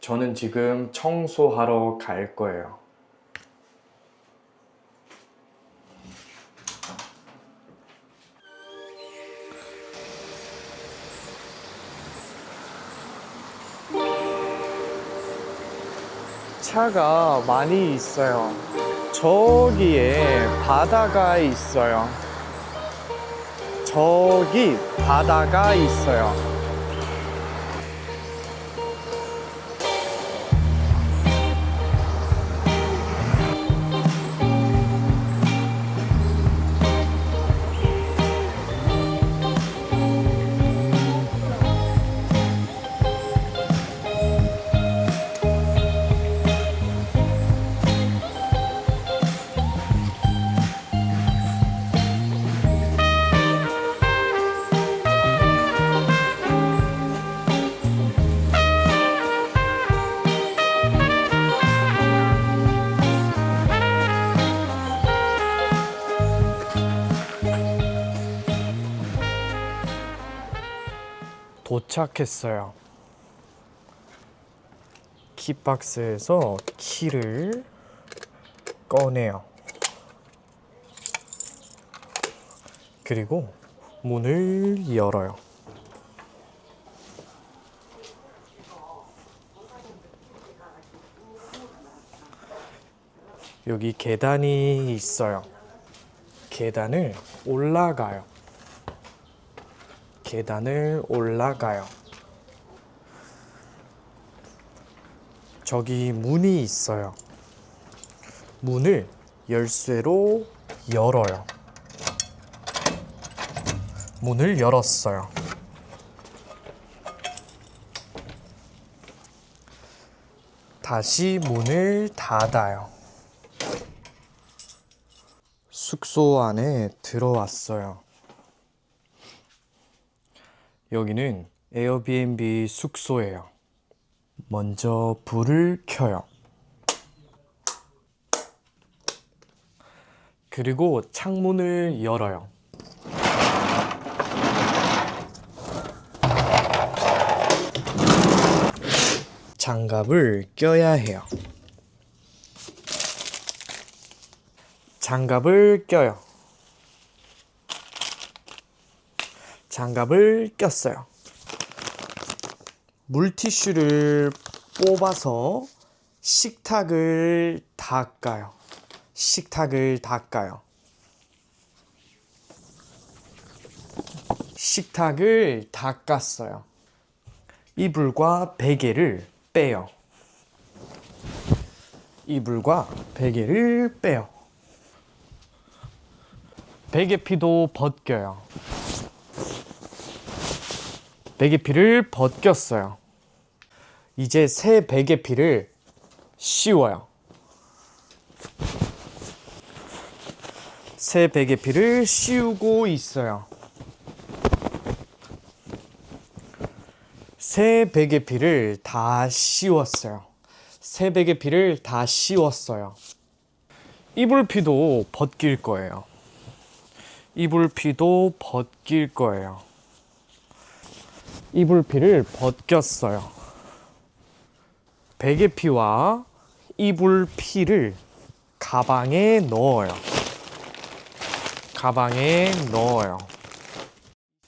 저는 지금 청소하러 갈 거예요. 차가 많이 있어요. 저기에 바다가 있어요. 저기 바다가 있어요. 도착했어요. 키박스에서 키를 꺼내요. 그리고 문을 열어요. 여기 계단이 있어요. 계단을 올라가요. 계단을 올라가요. 저기 문이 있어요. 문을 열쇠로 열어요. 문을 열었어요. 다시 문을 닫아요. 숙소 안에 들어왔어요. 여기는 에어비앤비 숙소예요. 먼저 불을 켜요. 그리고 창문을 열어요. 장갑을 껴야 해요. 장갑을 껴요. 장갑을 꼈어요. 물티슈를 뽑아서 식탁을 닦아요. 식탁을 닦아요. 식탁을 닦았어요. 이불과 베개를 빼요. 이불과 베개를 빼요. 베개피도 벗겨요. 베개피를 벗겼어요. 이제 새 베개피를 씌워요. 새 베개피를 씌우고 있어요. 새 베개피를 다 씌웠어요. 새 베개피를 다 씌웠어요. 이불피도 벗길 거예요. 이불피도 벗길 거예요. 이불피를 벗겼어요. 베개피와 이불피를 가방에 넣어요. 가방에 넣어요.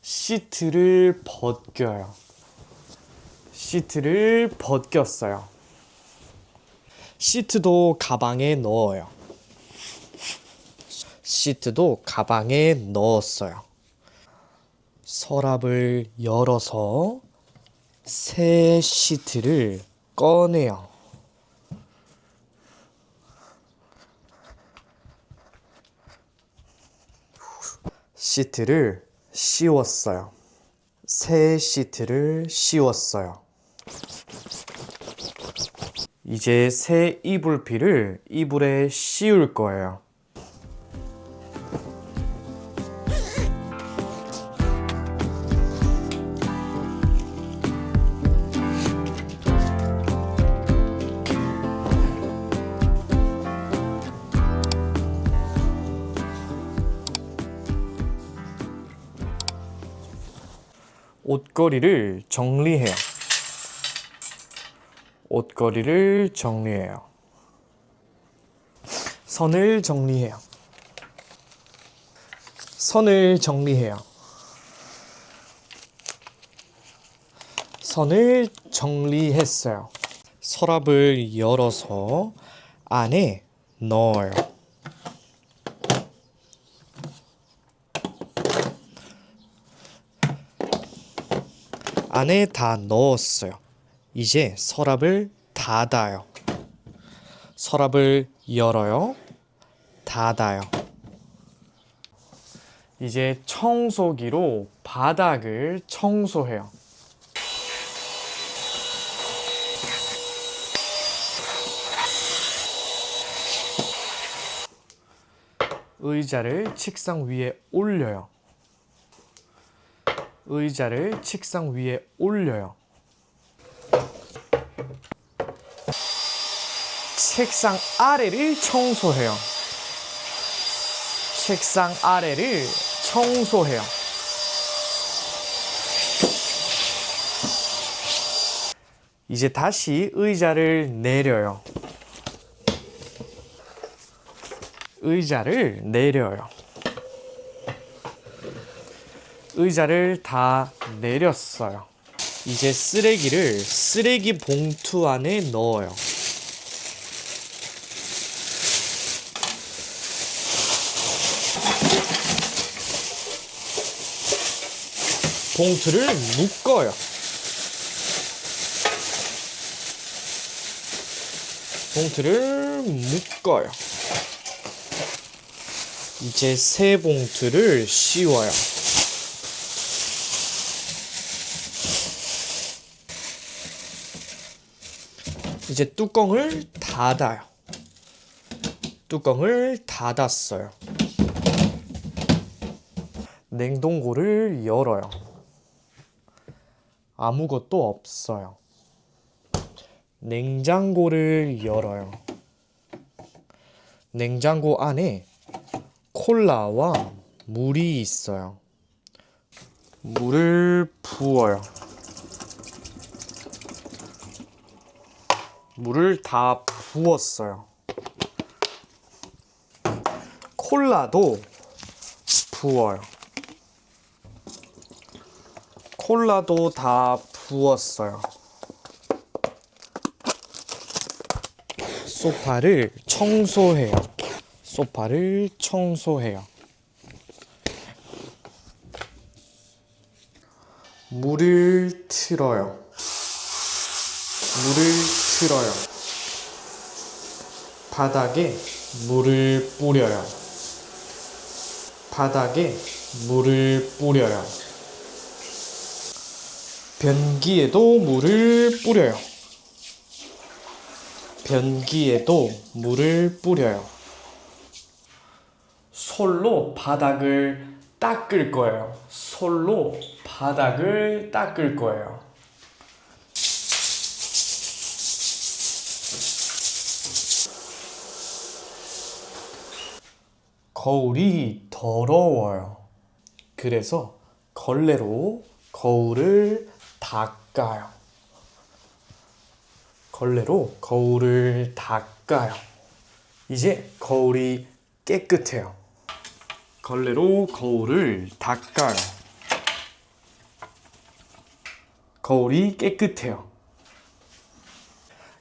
시트를 벗겨요. 시트를 벗겼어요. 시트도 가방에 넣어요. 시트도 가방에 넣었어요. 서랍을 열어서 새 시트를 꺼내요. 시트를 씌웠어요. 새 시트를 씌웠어요. 이제 새 이불피를 이불에 씌울 거예요. 옷걸이를 정리해요. 옷걸이를 정리해요. 선을 정리해요. 선을 정리해요. 선을 정리했어요. 서랍을 열어서 안에 넣어요. 안에 다 넣었어요. 이제 서랍을 닫아요. 서랍을 열어요. 닫아요. 이제 청소기로 바닥을 청소해요. 의자를 책상 위에 올려요. 의자를 책상 위에 올려요. 책상 아래를 청소해요. 책상 아래를 청소해요. 이제 다시 의자를 내려요. 의자를 내려요. 의자를 다 내렸어요. 이제 쓰레기를 쓰레기 봉투 안에 넣어요. 봉투를 묶어요. 봉투를 묶어요. 이제 새 봉투를 씌워요. 이제 뚜껑을 닫아요. 뚜껑을 닫았어요. 냉동고를 열어요. 아무것도 없어요. 냉장고를 열어요. 냉장고 안에 콜라와 물이 있어요. 물을 부어요. 물을 다 부었어요. 콜라도 부어요. 콜라도 다 부었어요. 소파를 청소해요. 소파를 청소해요. 물을 틀어요. 물을 틀어요. 바닥에 물을 뿌려요. 바닥에 물을 뿌려요. 변기에도 물을 뿌려요. 변기에도 물을 뿌려요. 솔로 바닥을 닦을 거예요. 솔로 바닥을 닦을 거예요. 거울이 더러워요. 그래서 걸레로 거울을 닦아요. 걸레로 거울을 닦아요. 이제 거울이 깨끗해요. 걸레로 거울을 닦아요. 거울이 깨끗해요.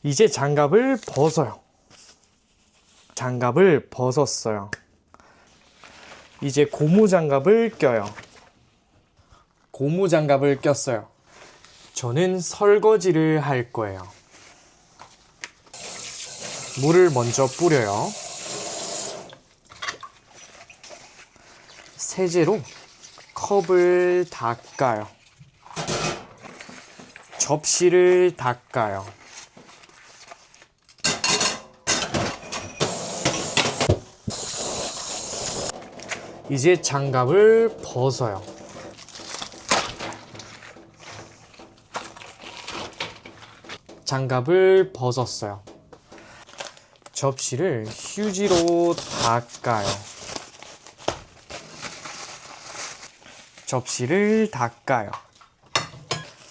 이제 장갑을 벗어요. 장갑을 벗었어요. 이제 고무장갑을 껴요. 고무장갑을 꼈어요. 저는 설거지를 할 거예요. 물을 먼저 뿌려요. 세제로 컵을 닦아요. 접시를 닦아요. 이제 장갑을 벗어요. 장갑을 벗었어요. 접시를 휴지로 닦아요. 접시를 닦아요.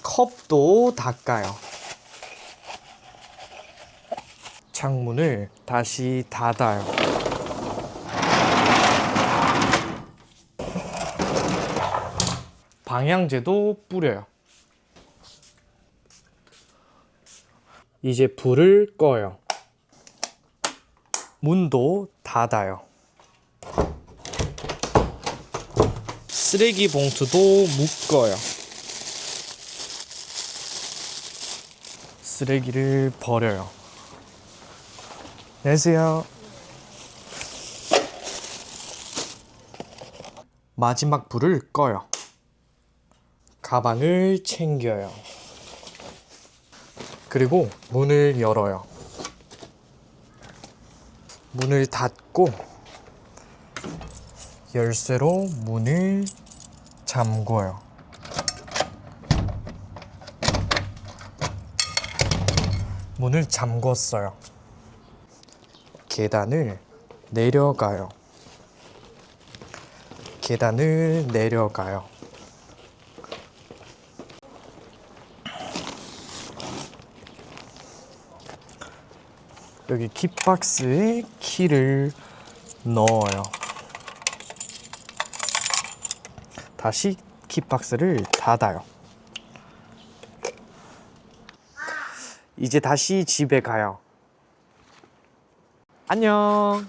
컵도 닦아요. 창문을 다시 닫아요. 방향제도 뿌려요. 이제 불을 꺼요. 문도 닫아요. 쓰레기 봉투도 묶어요. 쓰레기를 버려요. 안녕하세요. 마지막 불을 꺼요. 가방을 챙겨요. 그리고 문을 열어요. 문을 닫고 열쇠로 문을 잠궈요. 문을 잠궜어요. 계단을 내려가요. 계단을 내려가요. 여기 키박스에 키를 넣어요. 다시 키박스를 닫아요. 이제 다시 집에 가요. 안녕.